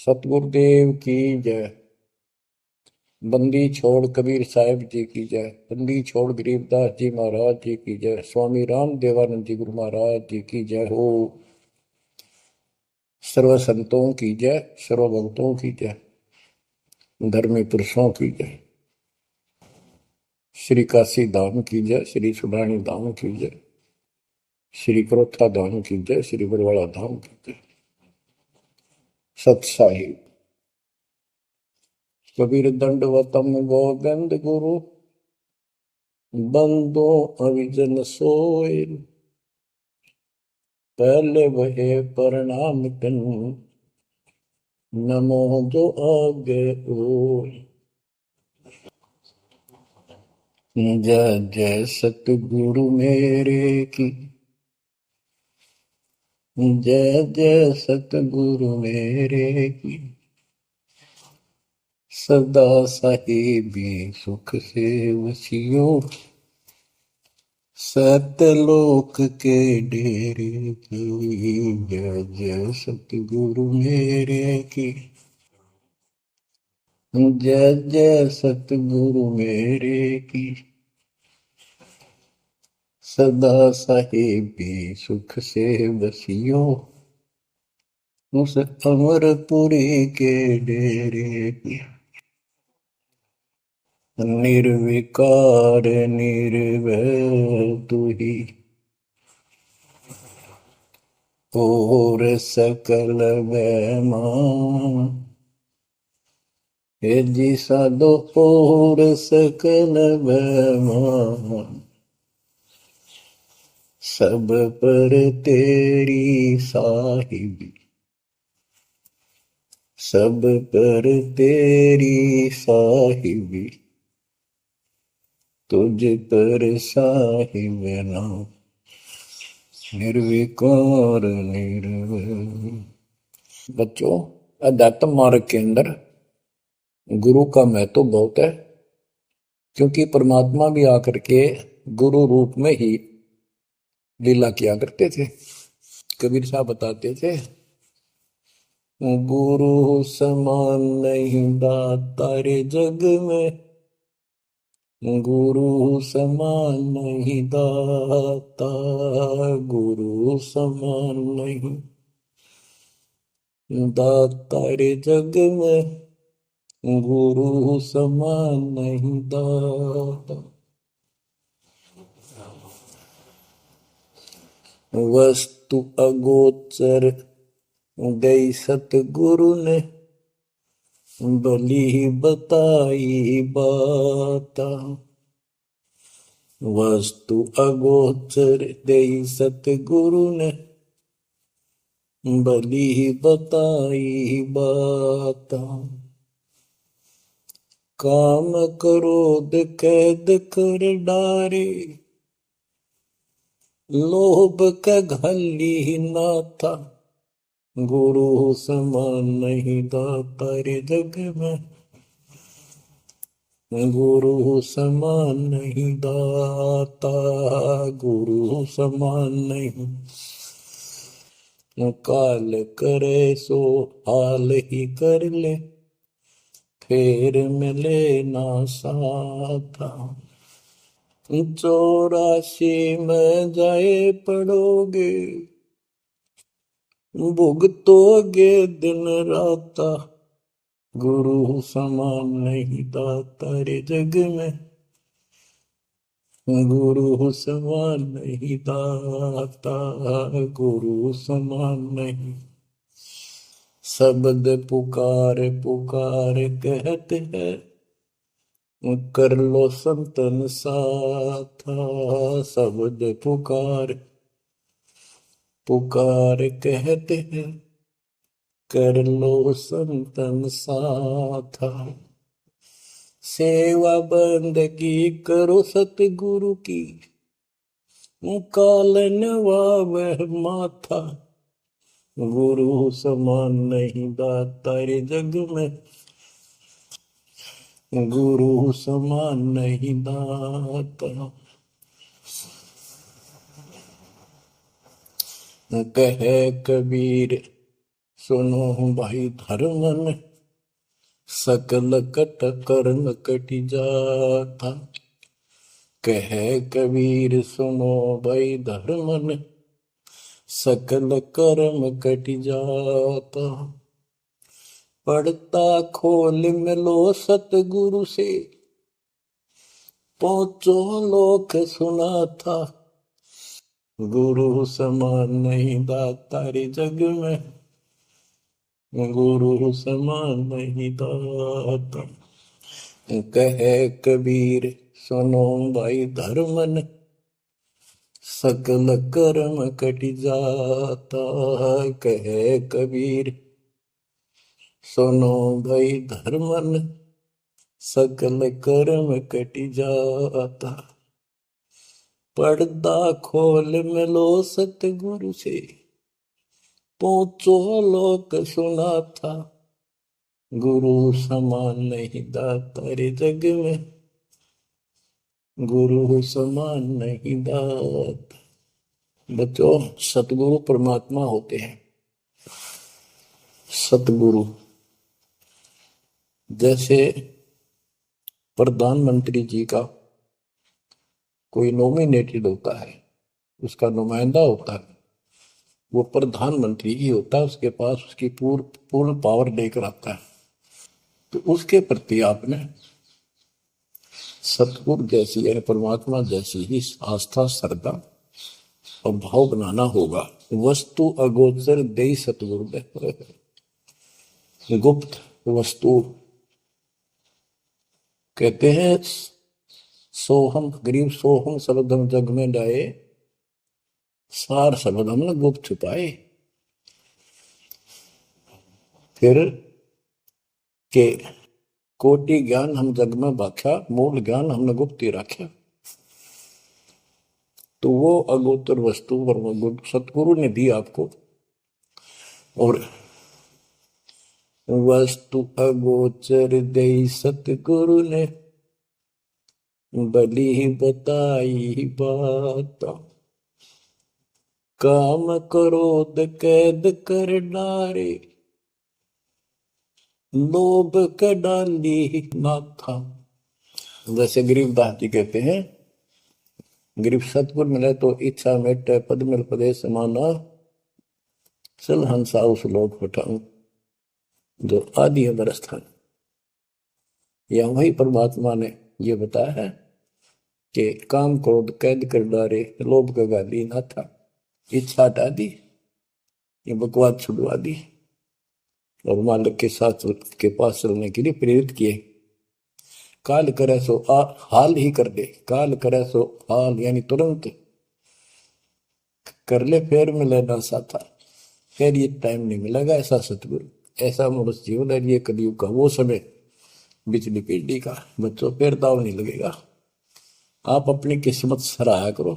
सतगुरुदेव की जय। बंदी छोड़ कबीर साहिब जी की जय। बंदी छोड़ गरीबदास जी महाराज जी की जय। स्वामी राम देवानंद जी गुरु महाराज जी की जय हो। सर्व संतों की जय, सर्व भक्तों की जय, धर्मी पुरुषों की जय। श्री काशी धाम की जय, श्री सुडानी धाम की जय, श्री क्रोथा धाम की जय, श्री बरवाड़ा धाम की जय। सत साहिब कबीर दंडवतम गोविंद गुरु बंदो अविजन सोय। पहले वहे प्रणाम कन नमो जो आगे ओ। जय जय सतगुरु मेरे की, जय जय सतगुरु मेरे की। सदा साहिबी सुख से वसियो, सतलोक के डेरे की। जय जय सतगुरु मेरे की, जय जय सतगुरु मेरे की। सदा साहिबी सुख से बसियो, उस अमरपुरी के डेरे की। निर्विकार निर्भय तू ही, और सकल बैमान। हे जी साधो और सकल बैमान। सब पर तेरी साहिबी, सब पर तेरी साहिबी। तुझ पर साहिब नाम, निर्विकार निर्भय। बच्चों, अध्यात्म मार्ग के अंदर गुरु का महत्व तो बहुत है, क्योंकि परमात्मा भी आकर के गुरु रूप में ही लीला किया करते थे। कबीर साहब बताते थे, गुरु समान नहीं दाता रे जग में, गुरु समान नहीं दाता, गुरु समान नहीं दाता रे जग में, गुरु समान नहीं दाता। वस्तु अगोचर गई सतगुरु ने, भली बताई बाता। वस्तु अगोचर गई सतगुरु ने, भली बताई बाता। काम क्रोध कैद कर डारे, लोभ का घली ना था। गुरु समान नहीं दाता रे जग में, गुरु समान नहीं दाता, गुरु समान नहीं। काल करे सो हाल ही कर ले, फेर मिले ना साथा। 84 में जाए पड़ोगे, भुगतोगे दिन राता। गुरु समान नहीं दाता रे जग में, गुरु समान नहीं दाता, गुरु समान नहीं। शब्द पुकार पुकार कहते हैं, कर लो संतन साथा। शब्द पुकार पुकार कहते हैं, कर लो संतन साथा। सेवा बंदगी करो सतगुरु की, कालन वह माथा। गुरु समान नहीं दाता रे जग में, गुरु समान नहीं दाता। कहे कबीर सुनो भाई धर्मन सकल कट कर्म कटि जाता। कह कबीर सुनो भाई धर्मन सकल कर्म कटि जाता। पढ़ता खोल मिलो सतगुरु से पहुंचो लोक सुना था। गुरु समान नहीं दाता रे जग में, गुरु समान नहीं दाता। कहे कबीर सुनो भाई धर्मन सकल कर्म कटि जाता। कहे कबीर सुनो भाई धर्मन सकल कर्म कटि जाता। पर्दा खोल मिलो सतगुरु से पहुंचो लोक सुना था। गुरु समान नहीं दाता रे जग में, गुरु समान नहीं दाता। बच्चों, सतगुरु परमात्मा होते हैं। सतगुरु जैसे प्रधानमंत्री जी का कोई नॉमिनेटेड होता है, उसका नुमाइंदा होता है, वो प्रधानमंत्री ही होता है, उसके पास उसकी पूर्ण पावर लेकर आता है। तो उसके प्रति आपने सतगुरु जैसी यानी परमात्मा जैसी ही आस्था, श्रद्धा और भाव बनाना होगा। वस्तु अगोचर दे सतगुरु दे, गुप्त वस्तु कहते हैं। सोहम गरीब सोहम शब्द हम जग में डाए, सार शब्द हमने गुप्त छुपाए। फिर के कोटि ज्ञान हम जग में बाख्या, मूल ज्ञान हमने गुप्त ही रखा। तो वो अगोचर वस्तु सतगुरु ने दी आपको। और वस्तु अगोचर दे सतगुरु ने बली बताई बात। काम क्रोध कैद कर डारे, लोभ के डाली माथा। जैसे गरीबदास जी कहते हैं, गरीब सतगुरु मिले तो इच्छा मेटे, पद मिल पदे समाना, चल हंसा उस लोक पठाऊं जो आदि है बरस्थान। या वही परमात्मा ने ये बताया है कि काम क्रोध कैद कर डारे, लोभ का गाली ना था, इच्छा हटा दी, ये बकवाद छुड़वा दी और मालिक के साथ के पास चलने के लिए प्रेरित किए। काल करे सो हाल ही कर दे, काल करे सो हाल यानी तुरंत कर ले, फिर मिले ना साथा, फिर ये टाइम नहीं मिलेगा। ऐसा सतगुरु, ऐसा मनुष्य जीवन है ये कलयुग का वो समय, बिजली पीढ़ी का। बच्चों, फिर दाव नहीं लगेगा। आप अपनी किस्मत सराहा करो,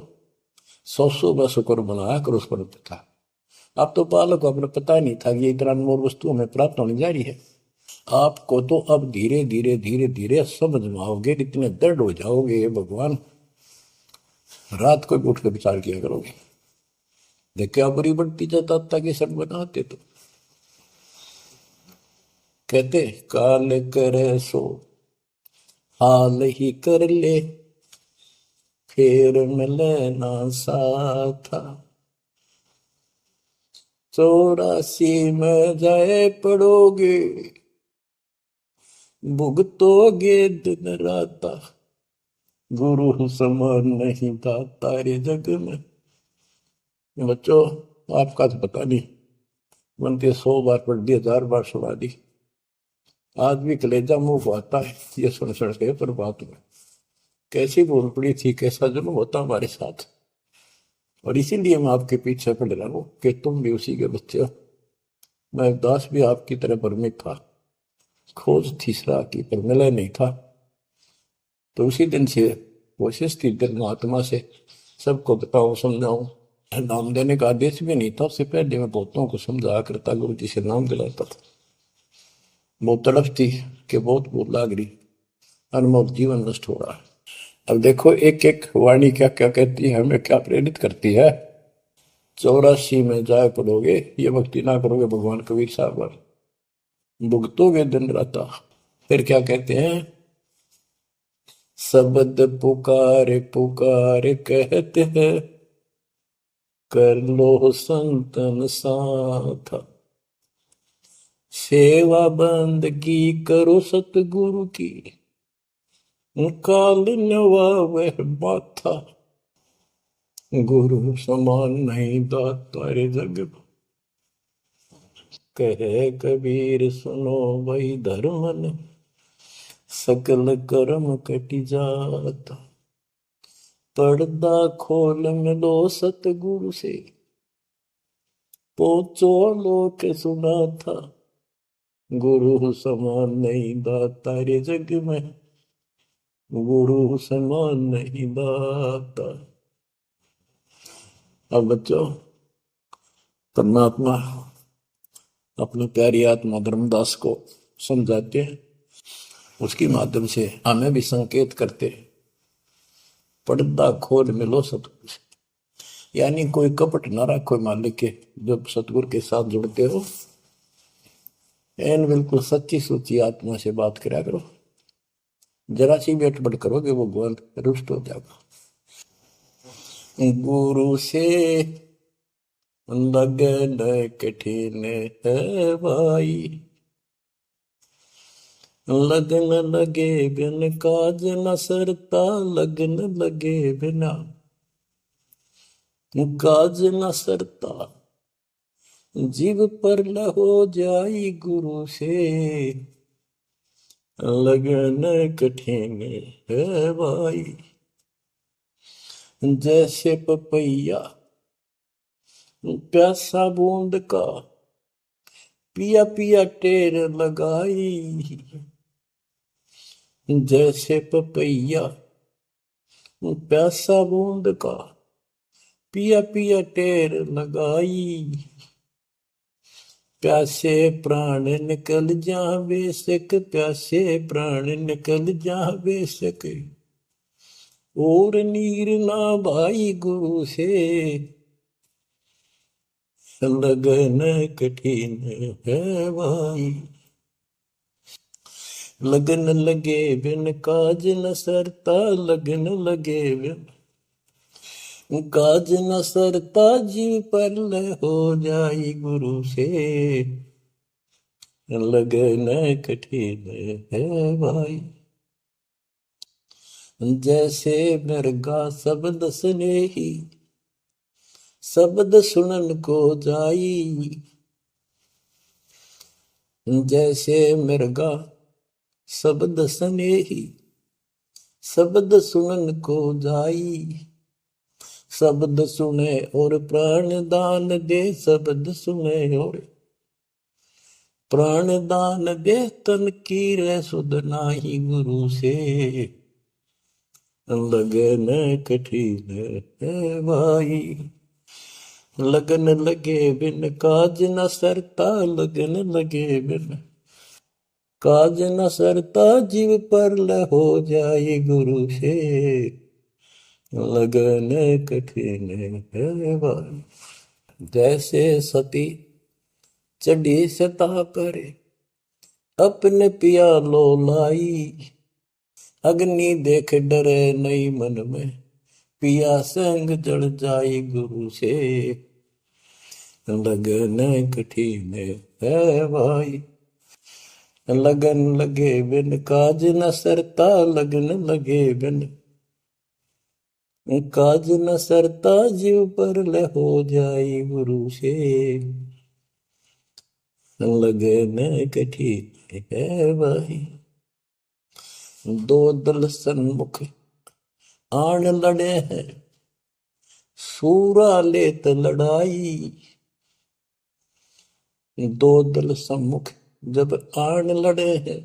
सौ ब शुक्र बनाया करो उस पर था। अब तो बालक को अपने पता नहीं था कि ये इतना अनमोल वस्तु हमें प्राप्त होने जा रही है। आपको तो अब धीरे धीरे धीरे धीरे समझ में आओगे, इतने दृढ़ हो जाओगे, ये भगवान रात को भी उठ कर विचार किया करोगे। देखे आप बुरी बढ़ती जाता ताकि सब बनाते तो कहते काल करे सो हाल ही कर ले, फिर मिले ना साथा। 84 में जाए पड़ोगे, भुगतोगे दिन राता। गुरु समान नहीं दाता रे जग में। बच्चों, आपका तो पता नहीं, बनते 100 बार पढ़ दी, 1000 बार सुना दी, आज भी कलेजा मुंह को आता है ये सुन के। पर बात में कैसी भूल पड़ी थी, कैसा जुल्म होता हमारे साथ। और इसीलिए मैं आपके पीछे पड़ रहा हूं कि तुम भी उसी के बच्चे हो। मैं दास भी आपकी तरह भ्रमित था, खोज तीसरा की पर मिला नहीं था। तो उसी दिन से कोशिश थी महात्मा से सबको बताऊं, समझाऊं। नाम देने का आदेश भी नहीं था, उससे पहले मैं बहुतों को समझाया करता, गुरु जी से नाम दिलाता था। बहुत तड़फ थी कि बहुत भूख लाग रही, अनमोल जीवन नष्ट हो रहा है। अब देखो एक एक वाणी क्या क्या कहती है, हमें क्या प्रेरित करती है। 84 में जाए पड़ोगे, ये भक्ति ना करोगे भगवान कबीर साहब पर, भुगतोगे दिन रात। फिर क्या कहते हैं, शब्द पुकार पुकार कहते हैं, कर लो संतन साथ, सेवा बंदगी करो सतगुरु की, काल नवावे माथा, गुरु समान नहीं दाता रे जग में। कहे कबीर सुनो वही धर्म ने, सकल कर्म कटी जाता, पर्दा खोल मिलो सतगुरु से, पोचो लोक सुना था, गुरु समान नहीं दाता रे जग में, गुरु समान नहीं दाता। अब बच्चों, परमात्मा अपनी प्यारी आत्मा धर्मदास को समझाते हैं, उसके माध्यम से हमें भी संकेत करते हैं, पर्दा खोल मिलो सतगुरु से, यानी कोई कपट ना रखो मालिक के, जब सतगुरु के साथ जुड़ते हो एन बिल्कुल सच्ची सुची आत्मा से बात करा करो, जरा सी भी अटपट करोगे वो भगवान रुष्ट हो जाएगा। गुरु से लगन कठिन है भाई, लगन लगे बिन काज न सरता, लगन लगे बिना काज न सरता, जीव पर हो जाई गुरु से, लगन कठिन है भाई। जैसे पपैया प्यासा बूंद का, पिया पिया टेर लगाई, जैसे पपैया प्यासा बूंद का, पिया पिया टेर लगाई, प्यासे प्राण निकल जा बेशक, प्यासे प्राण निकल जा बेशक, और नीर ना भाई गुरु से, लगन कठिन है भाई। लगन लगे बिन काज न सरता, लगन लगे बिन काज न सरता, जीव पर हो जाई गुरु से, लगन कठिन है भाई। जैसे मृगा शब्द स्नेही, शब्द सुनन को जाई, जैसे मृगा शब्द स्नेही, शब्द सुनन को जाई, शब्द सुने और प्राण दान दे, शब्द सुने और प्राण दान दे, तन की रे सुध नाही गुरु से, लगन कठिन है भाई। लगन लगे बिन काज न सरता, लगन लगे बिन काज न सरता, जीव पर हो जाए गुरु से, लगन कठिन है भाई। जैसे सती चढ़ी सता पर, अपने पिया लो लाई, अग्नि देख डरे नहीं मन में, पिया संग जड़ जाई गुरु से, लगन कठिन है भाई। लगन लगे बिन काज न सरता, लगन लगे बिन काज न सरता, जीव पर हो जाई गुरु से, लगन कठिन है भाई। दो दल सन्मुख आन लड़े हैं, सूरा लेत लड़ाई, दो दल सम्मुख जब आन लड़े हैं,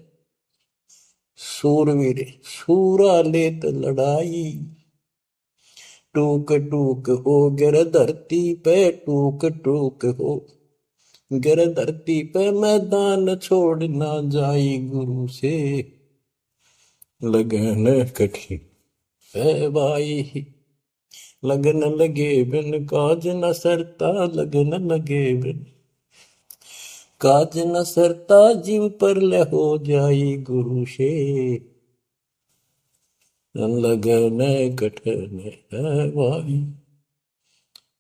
सूरवीर सूरा लेत लड़ाई, टूक टूक हो गिर धरती पे, टूक टूक हो गिर धरती पे, मैदान छोड़ ना जाई गुरु से, लगन कठिन है भाई। लगन लगे बिन काज न सरता, लगन लगे बिन काज न सरता, जीव पर ले हो जाई गुरु से, लगन कठन है भाई।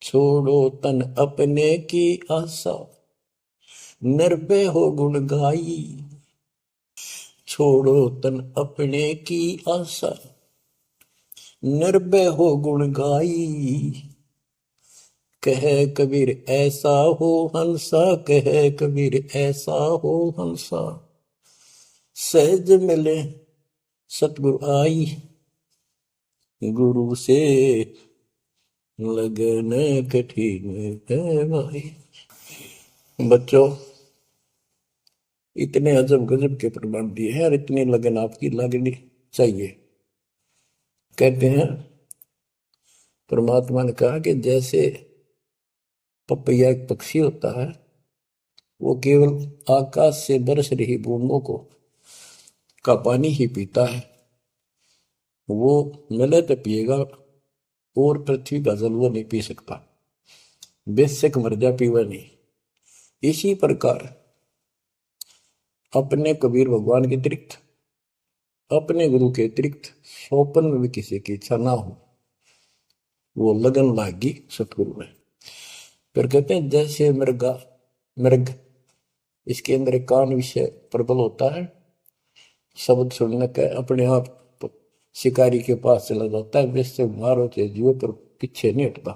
छोड़ो तन अपने की आशा, निर्भय हो गुण गाई। छोड़ो तन अपने की आशा, निर्भय हो गुण गाई। कह कबीर ऐसा हो हंसा, कह कबीर ऐसा हो हंसा, सहज मिले सतगुरु आई। गुरु से लगन कठिन है भाई। बच्चों, इतने अजब गजब के प्रमाण दिए हैं और इतनी लगन आपकी लगनी चाहिए। कहते हैं परमात्मा ने कहा कि जैसे पपैया एक पक्षी होता है, वो केवल आकाश से बरस रही बूंदों को का पानी ही पीता है, वो मिले तो पिएगा, और पृथ्वी का जल वो नहीं पी सकता, बेशक मर जा पीवा नहीं। इसी प्रकार अपने कबीर भगवान के अतिरिक्त, अपने गुरु के अतिरिक्त सौपन में भी किसी की इच्छा ना हो, वो लगन लागी सतगुरु में। फिर कहते हैं जैसे मृगा मृग, इसके अंदर एक कान विषय प्रबल होता है, शब्द सुनने का अपने आप शिकारी के पास चला जाता है, वैसे मारो चाहे जीव पर पीछे नहीं हटता।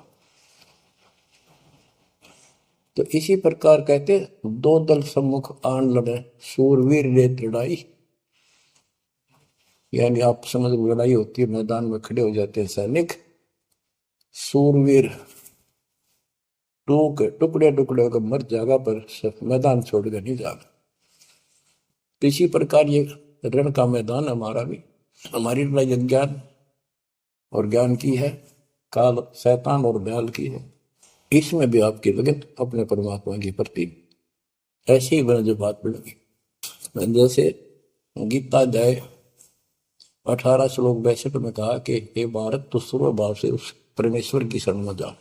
तो इसी प्रकार कहते दो दल सम्मुख आन लड़े, सूरवीर रेत लड़ाई। यानी आप समझ लड़ाई होती है, मैदान में खड़े हो जाते हैं सैनिक, सूरवीर टुकड़े टुकड़े होकर मर जाएगा, पर मैदान छोड़कर नहीं जाएगा। इसी प्रकार ये रण का मैदान हमारा भी, हमारी लड़ाई अज्ञान और ज्ञान की है, काल शैतान और दयाल की है। इसमें भी आपकी लगन अपने परमात्मा के प्रति ऐसी ही बने जो बात बढ़ेगी। जैसे गीता अध्याय 18 श्लोक 62 में कहा कि हे भारत, तू सर्व भाव से उस परमेश्वर की शरण में जा,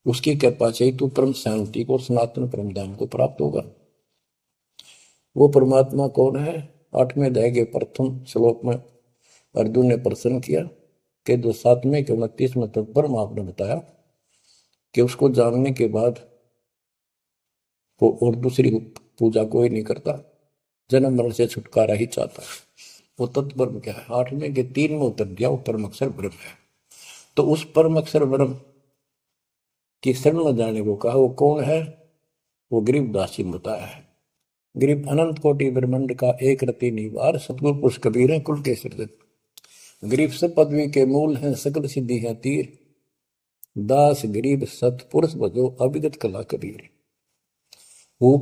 उसकी कृपा से ही तू परम शांति को और सनातन परम धाम को प्राप्त होगा। वो परमात्मा कौन है? 8वें अध्याय के प्रथम श्लोक में अर्जुन ने प्रश्न किया कि जो 7वें के 29वें तक ब्रह्म आपने बताया कि उसको जानने के बाद वो और दूसरी पूजा कोई नहीं करता, जन्म मरण से छुटकारा ही चाहता है। वो तत्ब्रह्म क्या है? 8वें के 3 में उत्तर दिया, वो परम अक्षर ब्रह्म है। तो उस परम अक्षर ब्रह्म की शरण में जाने को कहा, वो कौन है? वो गरीबदास जी बताया है। गरीब अनंत कोटि ब्रह्मांड का एक रति निवार, सतगुरु पुरुष कबीर है कुल के सिरदर्द। गरीब सब पदवी के मूल हैं, सकल सिद्धि है तीर, दास गरीब सतपुरुष भजो अविगत कला कबीर। वो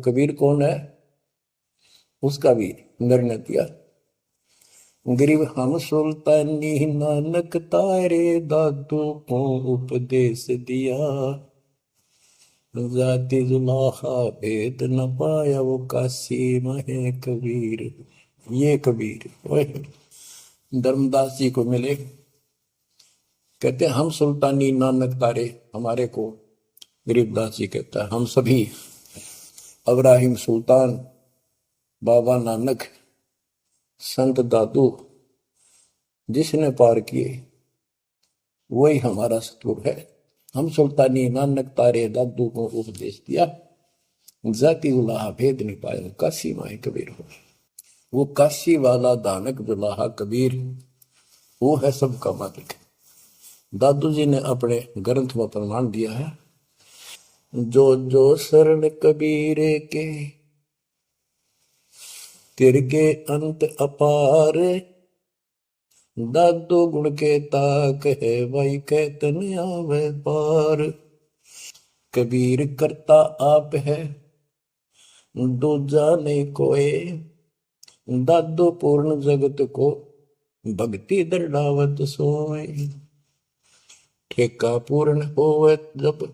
कबीर कौन है? उसका भी निर्णय दिया। गरीब हम सुल्तानी नानक तारे, दादू को उपदेश दिया, जाति जुलाहा भेद न पाया, वो काशी महे कबीर। ये कबीर धर्मदास जी को मिले, कहते हम सुल्तानी नानक तारे, हमारे को गरीबदास जी कहता है हम सभी अब्राहिम सुल्तान, बाबा नानक, संत दादू जिसने पार किए वही हमारा सतगुरु है। हम सुल्तानी नानक तारे, दादू को उपदेश दिया, जाति उलाहा भेद नहीं पाया, काशी माए कबीर हो। वो काशी वाला दानक दुलाहा कबीर, वो है सबका मालिक। दादू जी ने अपने ग्रंथ में प्रमाण दिया है, जो जो शरण कबीरे के तिरके अंत अपार, दादू गुण के ताक है वही कहतन आवे पार। कबीर करता आप है दूजा नहीं कोई, दादू पूर्ण जगत को भक्ति दृढ़ावत सोए। ठेका पूर्ण होवे जब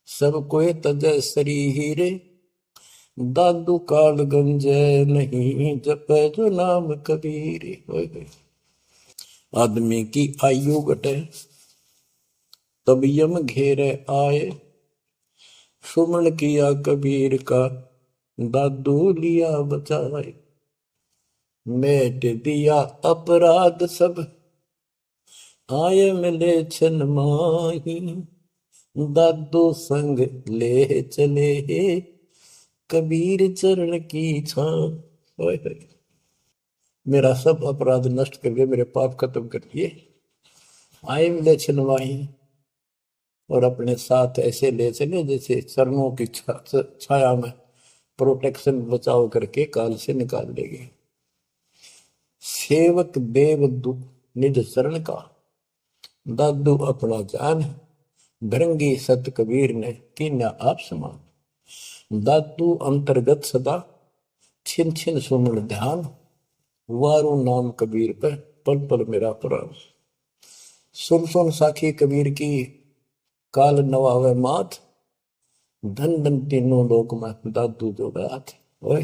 सब कोई तजय शरीर, दादू काल गंजय नहीं जप जो नाम कबीर। आदमी की आयु घटे, तब यम घेरे आए। सुमन किया कबीर का, दादू लिया बचाए। मेट दिया अपराध सब, आए मिले छन माही। दादू संग ले चले, कबीर चरण की छां। ओए होए, मेरा सब अपराध नष्ट करके मेरे पाप खत्म कर दिए। आए मिले छन माही, और अपने साथ ऐसे ले चले जैसे चरणों की छाया में प्रोटेक्शन बचाव करके काल से निकाल लेंगे। सेवक देव निज शरण का, दादू अपना जान। भृंगी सत कबीर ने कीन्या आप समान। दादू अंतर्गत सदा, छिन छिन सुमन ध्यान। वारू नाम कबीर पे, पल पल मेरा प्राण। सुन सुन साखी कबीर की, काल नवावे मात। धन धन तीनों लोक में, दादू जो गात। ओए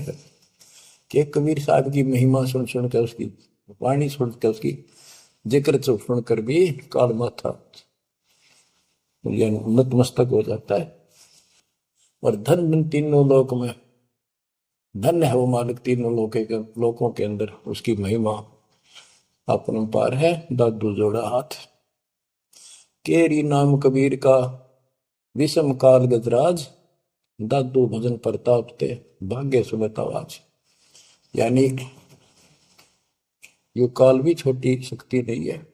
के कबीर साहब की महिमा सुन सुन के, उसकी वाणी सुन के, उसकी जिक्र सुन कर भी काल माथा नतमस्तक हो जाता है। और धन धन तीनों लोक में, धन्य है वो मालिक तीनों लोकों के अंदर, उसकी महिमा अपरंपार है। दादू जोड़ा हाथ, केरी नाम कबीर का, विषम काल गजराज। दादू भजन प्रताप ते, भाग्य सुनत आवाज। यानी ये काल भी छोटी शक्ति नहीं है।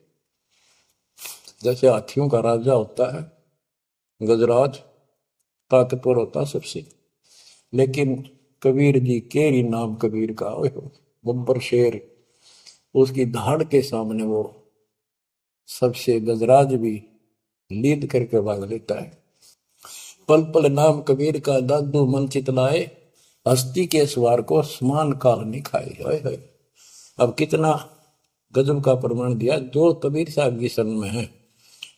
जैसे हाथियों का राजा होता है गजराज, ताकतवर होता है सबसे, लेकिन कबीर जी, केरी नाम कबीर का, बब्बर शेर, उसकी धाड़ के सामने वो सबसे गजराज भी लीद करके भाग लेता है। पल पल नाम कबीर का, दादू मन चितलाए। हस्ती के सवार को समान काल नहीं खाए। अब कितना गजब का प्रमाण दिया। जो कबीर साहब की शरण में है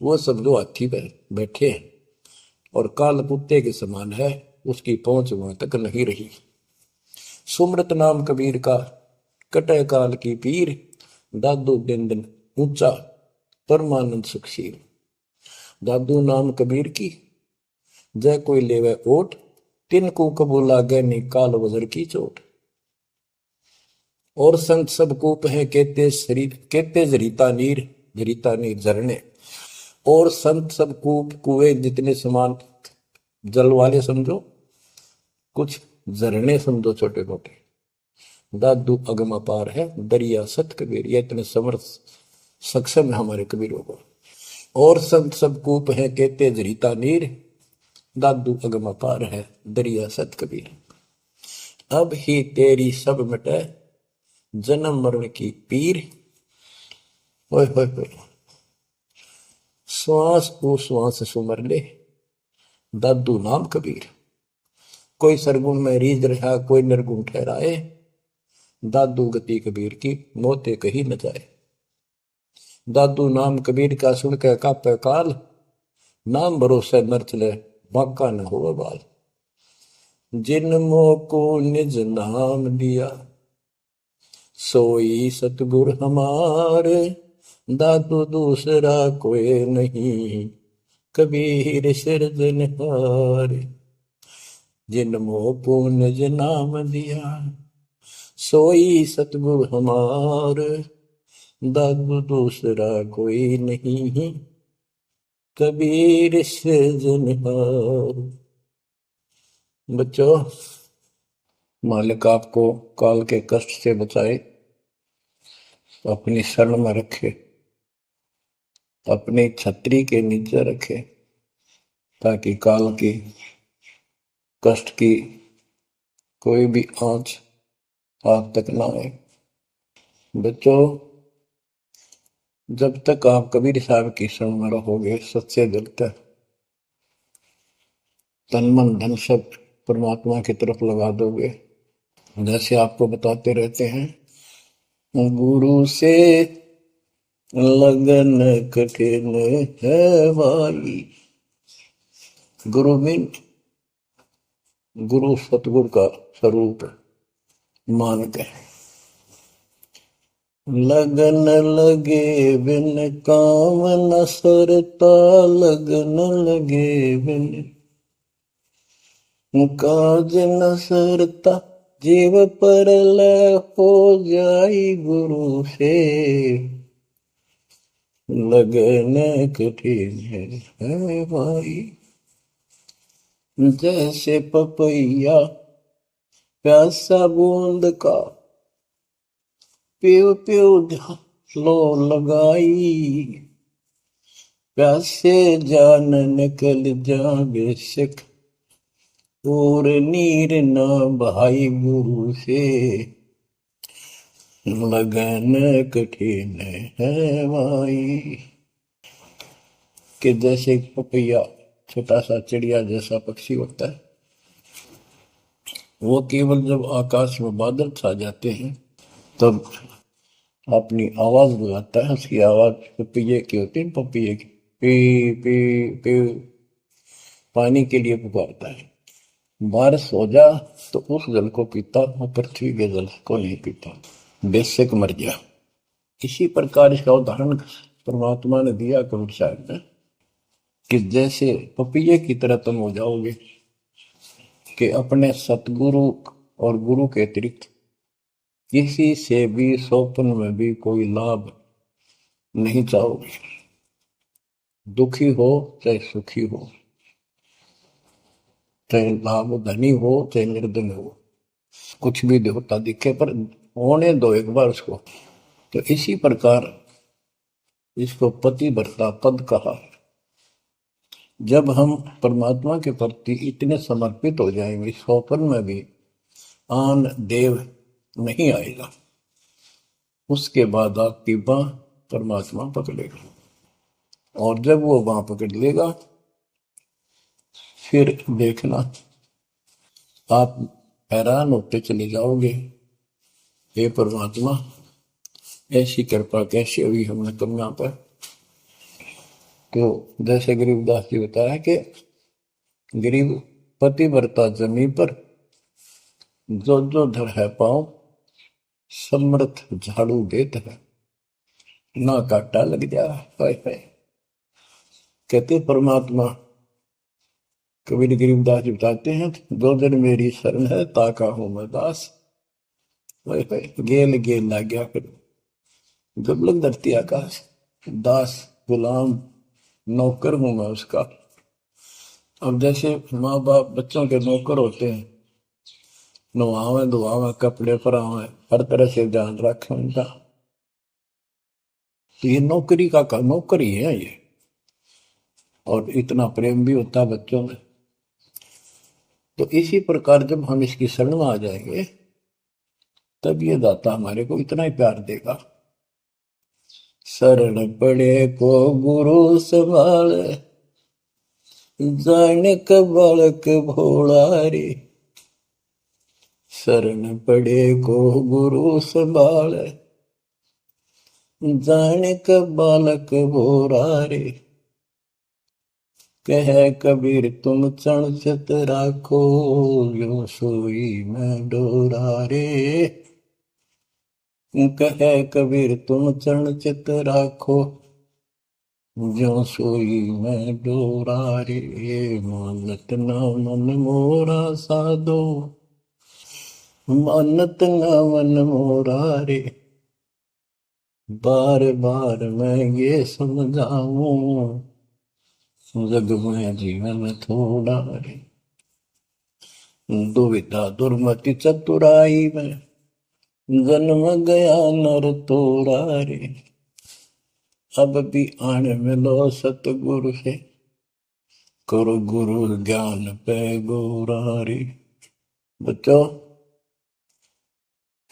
वो सब जो हाथी पे बैठे हैं और काल कुत्ते के समान है, उसकी पहुंच वहां तक नहीं रही। सुमृत नाम कबीर का, कटे काल की पीर। दादू दिन दिन ऊंचा, परमानंद सुखशील। दादू नाम कबीर की, जय कोई लेवे ओट। तिनको कबूल लागे नी, काल वजर की चोट। और संत सब कूप है, कहते शरीर कहते जरीता नीर झरने। और संत सब कूप कुएं जितने समान, जल वाले समझो, कुछ झरने समझो छोटे मोटे। दादू अगम अपार है, दरिया सत कबीर। ये इतने समर्थ सक्षम है हमारे कबीरों को। और संत सब कूप है, कहते जरीता नीर। दादू अगम अपार है, दरिया सत कबीर। अब ही तेरी सब मिटे, जन्म मरण की पीर। ओए होए होए, श्वास को श्वास सुमर ले, दादू नाम कबीर। कोई सरगुण में रीझ रहा, कोई निर्गुण ठहराए। दादू गति कबीर की, मोते कही न जाए। दादू नाम कबीर का, सुन के कापे काल। नाम भरोसे नर चले, बांका न हो बाल। जिन मोह को निज नाम दिया, सोई सतगुर हमारे। दादू दूसरा कोई नहीं, कबीर सिरजनहार। जिन मोह को निज नाम दिया, सोई सतगुर हमार। दादू दूसरा कोई नहीं, कबीर सिरजनहार। बच्चों, मालिक आपको काल के कष्ट से बचाए, अपनी शरण में रखे, अपनी छतरी के नीचे रखे, ताकि काल की कष्ट की कोई भी आंच आप तक ना आए। बच्चों, जब तक आप कबीर साहब की शरण में रहोगे, सच्चे दिल तक तन मन धन सब परमात्मा की तरफ लगा दोगे, जैसे आपको बताते रहते हैं, गुरु से लगन कठिन है भाई। गुरु मीन गुरु सतगुरु का स्वरूप मान के, लगन लगे बिन काम न सरता, लगन लगे बिन काज न सरता, जीव पर लय हो जाई गुरु से, लगन कठिन है भाई। जैसे पपैया प्यासा बूंद का, प्यू प्यू लो लगाई, प्यासे जान निकल जा बेशक, और नीर न भाई गुरु से, लगन कठिन है भाई। कि जैसे पपैया छोटा सा चिड़िया जैसा पक्षी होता है, वो केवल जब आकाश में बादल छा जाते हैं तब अपनी आवाज बुलाता है। उसकी आवाज पपैये की होती है, पपैये की पी पी पी, पानी के लिए पुकारता है। बारिश हो जा तो उस जल को पीता, वो पृथ्वी के जल को नहीं पीता, बेशक मर गया। इसी प्रकार इसका उदाहरण परमात्मा ने दिया कबीर साहब ने, कि जैसे पपैये की तरह तुम हो जाओगे कि अपने सतगुरु और गुरु के अतिरिक्त किसी से भी स्वप्न में भी कोई लाभ नहीं चाहोगे। दुखी हो चाहे सुखी हो, चाहे लाभ धनी हो चाहे निर्धन हो, कुछ भी देवता दिखे पर होने दो एक बार उसको। तो इसी प्रकार इसको पतिव्रता पद कहा। जब हम परमात्मा के प्रति इतने समर्पित हो जाएंगे, स्वप्न में भी आन देव नहीं आएगा, उसके बाद आपकी बाह परमात्मा पकड़ेगा। और जब वो बाह पकड़ लेगा फिर देखना आप हैरान होते चले जाओगे, हे परमात्मा ऐसी कृपा कैसे हुई हमने तुम यहाँ पर। तो जैसे गरीबदास जी बताया कि गरीब पतिव्रता जमी पर, जो जो धर है पाओ समर्थ झाड़ू देत है, ना काटा लग जा। हाय हाय। कहते परमात्मा कबीर गरीबदास जी बताते हैं, दो दिन मेरी शरण है ताका हूं मैं दास। हाय हाय, गेल गेल ला गया फिर दुर्लभ धरती आकाश, दास गुलाम नौकर हूं मैं उसका। अब जैसे माँ बाप बच्चों के नौकर होते हैं, नवावे धुआवे कपड़े परावे हर तरह से ध्यान रखें उनका, तो ये नौकरी का नौकर ही है ये। और इतना प्रेम भी होता है बच्चों में। तो इसी प्रकार जब हम इसकी शरण में आ जाएंगे तब ये दाता हमारे को इतना ही प्यार देगा। शरण पड़े को गुरु संभाले, जाने का बालक भोला रे। शरण पड़े को गुरु संभाले, जाने का बालक भोला रे। कह कबीर तुम चण चित राखो, यो सोई मैं डोरा रे। कह कबीर तुम चरण चित राखो, जो सोई मैं डोरा रे। मानत न मन मोरा साधो, मानत न मन मोरा रे। बार बार मैं ये समझाऊं, जग में जीवन थोड़ा रे। दुविधा दुर्मति चतुराई में, जन्म गया नर तोरा रे। अब भी आने मिलो सतगुरु से, करो गुरु ज्ञान पे गोरा रे। बच्चों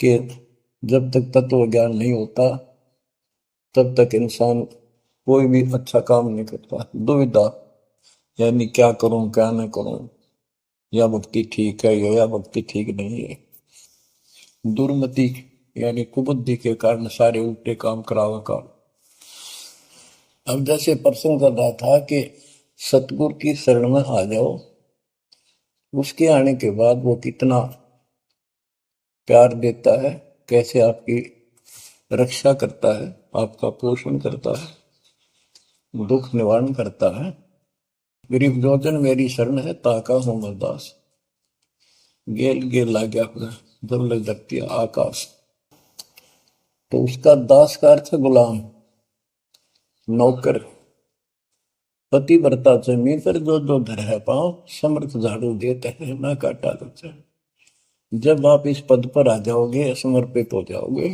कि जब तक तत्व ज्ञान नहीं होता तब तक इंसान कोई भी अच्छा काम नहीं करता। दुविधा यानी क्या करूं क्या न करूं, या भक्ति ठीक है या भक्ति ठीक नहीं है। दुर्मति यानी कुबुद्धि के कारण सारे उल्टे काम करावा काम। अब जैसे प्रसंग कर रहा था कि सतगुरु की शरण में आ जाओ, उसके आने के बाद वो कितना प्यार देता है, कैसे आपकी रक्षा करता है, आपका पोषण करता है, दुख निवारण करता है। गरीब जोजन मेरी शरण है, ताका हूं मैं दास। गेल गेल ला गया जब लग धरती आकाश। तो उसका दास का अर्थ है गुलाम, नौकर। पतिव्रता जमी पर जो जो धर है पाँव, समर्थ झाड़ू देते हैं ना काटा करते। जब आप इस पद पर आ जाओगे, समर्पित हो जाओगे,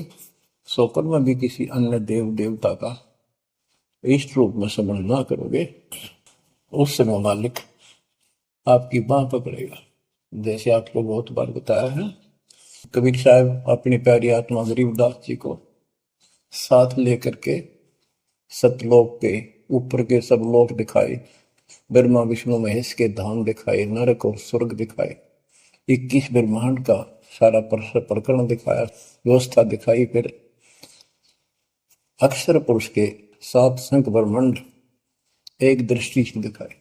सोकर में भी किसी अन्य देव देवता का इष्ट रूप में समझ ना करोगे, उस समय मालिक आपकी बाह पकड़ेगा। जैसे आपको बहुत बार बताया है, कबीर साहब अपनी प्यारी आत्मा गरीबदास जी को साथ लेकर के सतलोक के ऊपर के सब लोक दिखाए, ब्रह्मा विष्णु महेश के धाम दिखाए, नरक और स्वर्ग दिखाए, 21 ब्रह्मांड का सारा प्रकरण दिखाया, व्यवस्था दिखाई। फिर अक्षर पुरुष के 7 संख ब्रह्मांड एक दृष्टि से दिखाए।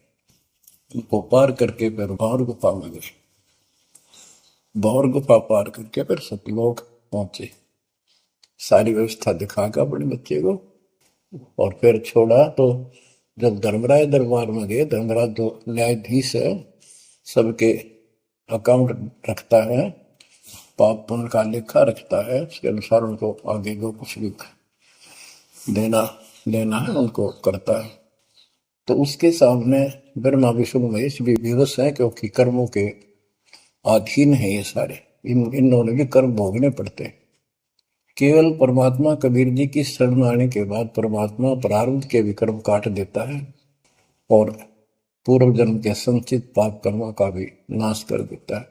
उनको पार करके फिर भौर गुफा में गए, भौर गुफा पार करके फिर सतलोक पहुंचे। सारी व्यवस्था दिखाकर अपने बच्चे को और फिर छोड़ा। तो जब धर्मराय दरबार में गए, धर्मराज जो न्यायाधीश है, सबके अकाउंट रखता है, पाप पुण्य का लेखा रखता है, उसके अनुसार उनको आगे जो कुछ भी देना लेना है उनको करता है। तो उसके सामने ब्रह्मा विष्णु महेश भी विवश है, क्योंकि कर्मों के अधीन है ये सारे, इन्होंने भी कर्म भोगने पड़ते हैं। केवल परमात्मा कबीर जी की शरण आने के बाद परमात्मा प्रारब्ध के भी कर्म काट देता है और पूर्व जन्म के संचित पाप कर्मों का भी नाश कर देता है।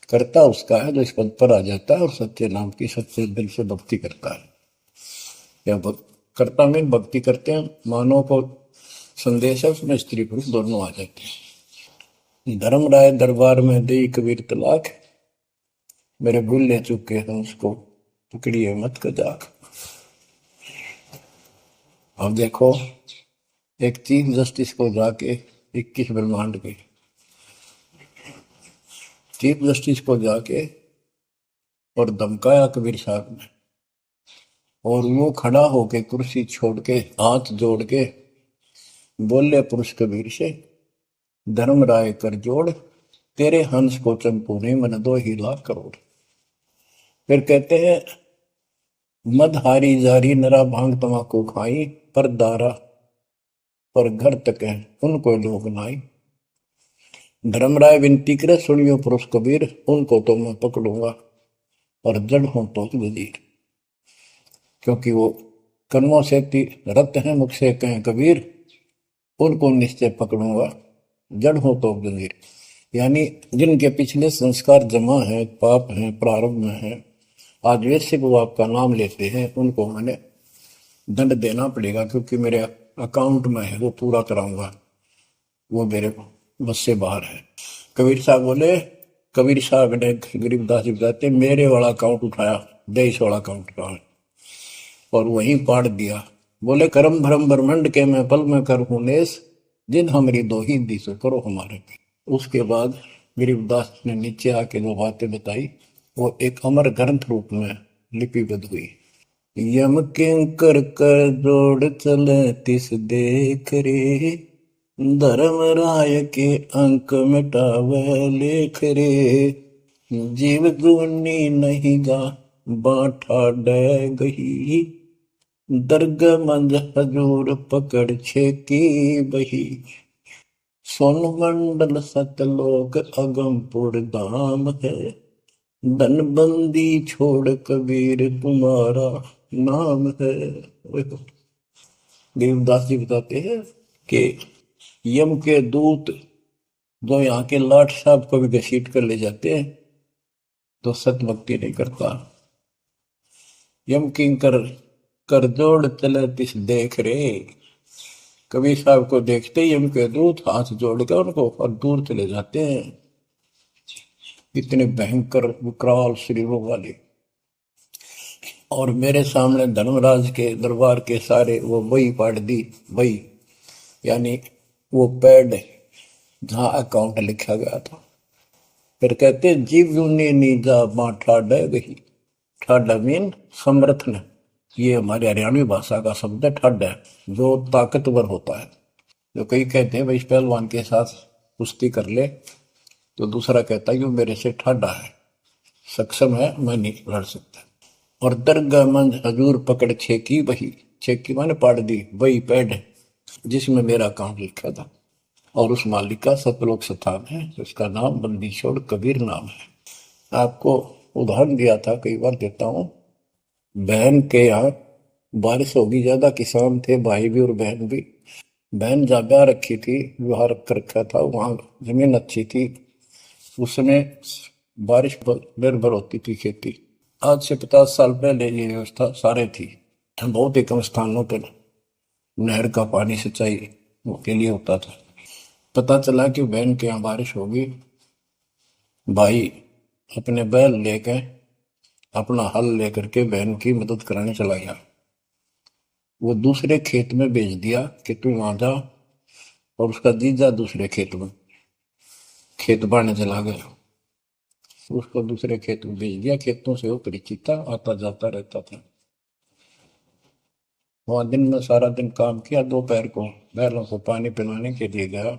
करता उसका है जो इस पद पर आ जाता है और सच्चे नाम की सच्चे दिल से भक्ति करता है। या करता में भक्ति करते हैं, मानव को संदेश है, उसमें स्त्री पुरुष दोनों आ जाते हैं। धर्मराय दरबार में दे कबीर तलाक, मेरे भूल ले चुके हैं उसको पकड़िए मत कजाक। अब देखो, एक चीफ जस्टिस को जाके 21 ब्रह्मांड के चीफ जस्टिस को जाके और धमकाया कबीर साहब ने, और वो खड़ा होके कुर्सी छोड़ के हाथ जोड़ के बोले पुरुष कबीर से, धर्मराय कर जोड़, तेरे हंस को चंपू ने मन 2 ही लाख करोड़। फिर कहते हैं, मद हारी जारी नरा भांग तमाकू खाई, पर दारा पर घर तक है उनको लोग नाई। धर्मराय विनती करे, सुनियो पुरुष कबीर, उनको तो मैं पकड़ूंगा और जड़ हूं तो वजीर। क्योंकि वो कर्मों से रत है, मुख से कहें कबीर, उनको निश्चय पकड़ूंगा, जड़ हो तो वजीर। यानी जिनके पिछले संस्कार जमा है, पाप है, प्रारंभ में है, आज वैसे वो आपका नाम लेते हैं, उनको मैंने दंड देना पड़ेगा, क्योंकि मेरे अकाउंट में है, वो पूरा कराऊंगा, वो मेरे बस से बाहर है। कबीर साहब बोले, कबीर साहब ने गरीबदास जी बताते, मेरे वाला अकाउंट उठाया, देश वाला अकाउंट कहा है, और वहीं पाड़ दिया। बोले, करम भरम ब्रह्मंड के मैं पल में कर हूं नेस, जिन हमारी 2 ही दी सो करो हमारे पे। उसके बाद गरीबदास ने नीचे आके जो बातें बताई, वो एक अमर ग्रंथ रूप में लिपिबद्ध हुई। यम किंकर कर जोड़ चले तिस देख रे, धर्म राय के अंक मिटावे लेख रे, जीव जूनी नहीं गा बाठा डे गही, दर्ग मंज हजूर पकड़ छेकी बही, सोन मंडल सतलोक अगमपुर धाम है, धनबंदी छोड़ कबीर तुम्हारा नाम है। देवदास जी बताते हैं कि यम के दूत जो यहाँ के लाट साहब को भी घसीट कर ले जाते हैं, तो सत भक्ति नहीं करता। यम किंकर कर जोड़ चले तिस देख रे, कबीर साहब को देखते ही यम के दूत हाथ जोड़ कर उनको और दूर चले जाते हैं। इतने भयंकर विकराल शरीरों वाले। और मेरे सामने धर्मराज के दरबार के सारे वो बही पाड़ दी, बही यानी वो पैड जहां अकाउंट लिखा गया था। फिर कहते, जीव जूनी नीजा मां ठाडा गही, ठाडा मीन समर्थन, ये हमारे हरियाणवी भाषा का शब्द है ठड है, जो ताकतवर होता है। जो कई कहते हैं भाई इस पहलवान के साथ कुश्ती कर ले, तो दूसरा कहता है कि वो मेरे से ठाडा है, सक्षम है, मैं नहीं लड़ सकता। और दरगाह मंज हजूर पकड़ छेकी वही, छेकी मैंने पाड़ दी वही पैड जिसमें मेरा काम लिखा था। और उस मालिक का सतलोक स्थान है, उसका नाम बंदी छोड़ कबीर नाम है। आपको उदाहरण दिया था, कई बार देता हूँ। बहन के यहाँ बारिश होगी ज्यादा, किसान थे भाई भी और बहन भी। बहन जहाँ ब्याह रखी थी, विवाह कर रखा था, वहां जमीन अच्छी थी, उस समय बारिश पर निर्भर होती थी खेती। आज से 50 साल पहले ये व्यवस्था सारे थी। बहुत ही कम स्थानों पर नहर का पानी सिंचाई के लिए होता था। पता चला कि बहन के यहाँ बारिश होगी, भाई अपने बैल लेकर, अपना हल लेकर के बहन की मदद कराने चला गया। वो दूसरे खेत में भेज दिया कि तू वहां जा, और उसका जीजा दूसरे खेत में खेत बांटने चला गया। उसको दूसरे खेत में भेज दिया, खेतों से वो परिचित था, आता जाता रहता था। वहां दिन में सारा दिन काम किया, दोपहर को बैलों को पानी पिलाने के लिए गया,